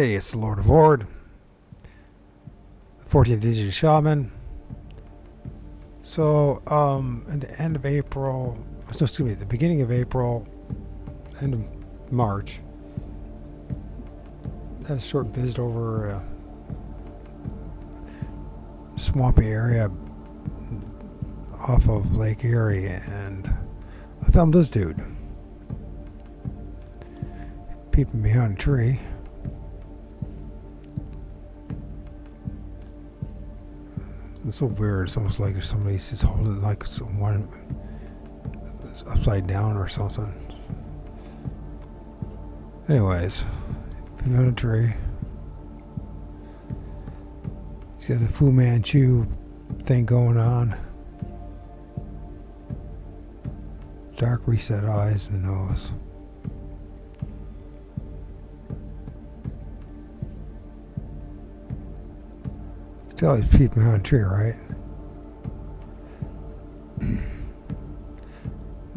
Hey, it's the Lord of ORD, the 14th Digital Shaman. So, at the end of April, at the beginning of April, end of March, I had a short visit over a swampy area off of Lake Erie, and I filmed this dude peeping behind a tree. It's so weird. It's almost like somebody's just holding like someone upside down or something. Anyways, behind a tree. He's got the Fu Manchu thing going on. Dark reset eyes and nose. Tell he's peeping behind a tree, right?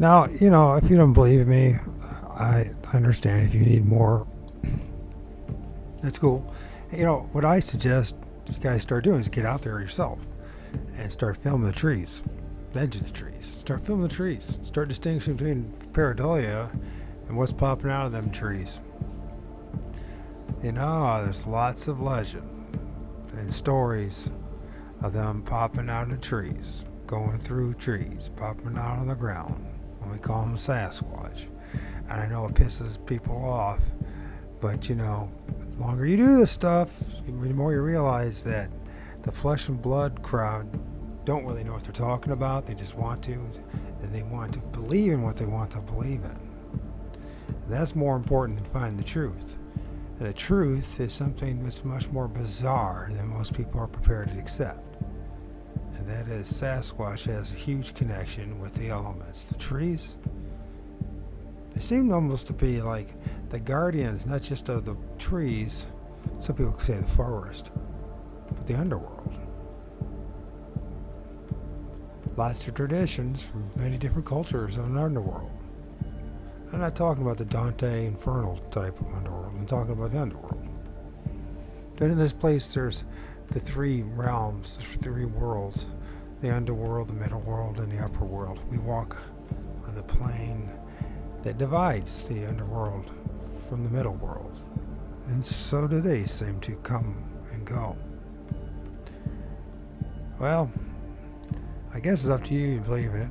Now, if you don't believe me, I understand. If you need more, that's cool. What I suggest you guys start doing is get out there yourself and start filming the trees, the edge of the trees. Start filming the trees. Start distinguishing between pareidolia and what's popping out of them trees. There's lots of legend and stories of them popping out of trees, going through trees, popping out of the ground. And we call them Sasquatch. And I know it pisses people off, but the longer you do this stuff, the more you realize that the flesh and blood crowd don't really know what they're talking about. They just want to, and they want to believe in what they want to believe in. And that's more important than finding the truth. And the truth is something that's much more bizarre than most people are prepared to accept. And that is Sasquatch has a huge connection with the elements. The trees, they seem almost to be like the guardians, not just of the trees, some people could say the forest, but the underworld. Lots of traditions from many different cultures of an underworld. I'm not talking about the Dante Infernal type of underworld. I'm talking about the underworld. Then in this place, there's the three realms, the three worlds: the underworld, the middle world, and the upper world. We walk on the plane that divides the underworld from the middle world, and so do they seem to come and go. Well, I guess it's up to you to believe in it,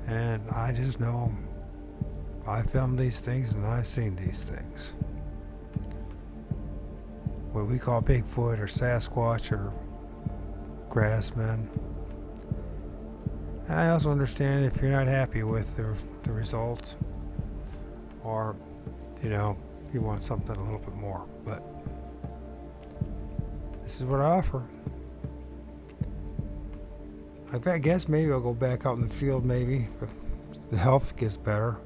and I just know I filmed these things and I've seen these things. What we call Bigfoot or Sasquatch or Grassmen. And I also understand if you're not happy with the results, or you want something a little bit more. But this is what I offer. I guess maybe I'll go back out in the field maybe if the health gets better.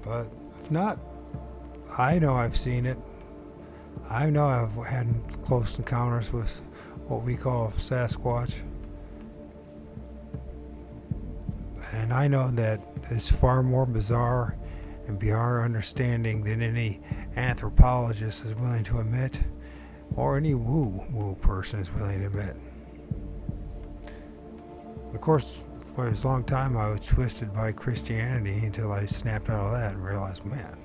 But if not, I know I've seen it. I know I've had close encounters with what we call Sasquatch. And I know that it's far more bizarre and beyond our understanding than any anthropologist is willing to admit, or any woo-woo person is willing to admit. Of course, for a long time I was twisted by Christianity until I snapped out of that and realized, man,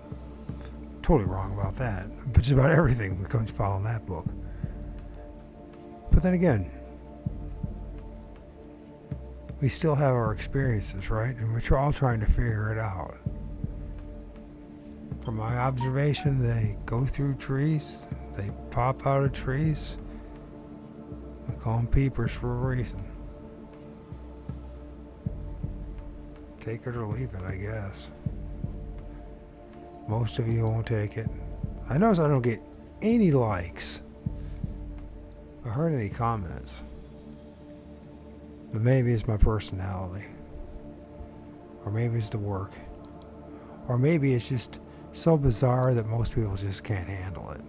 totally wrong about that. But just about everything becomes following that book. But then again, we still have our experiences, right? And we're all trying to figure it out. From my observation, they go through trees, they pop out of trees. We call them peepers for a reason. Take it or leave it, I guess. Most of you won't take it. I notice I don't get any likes or heard any comments. But maybe it's my personality. Or maybe it's the work. Or maybe it's just so bizarre that most people just can't handle it.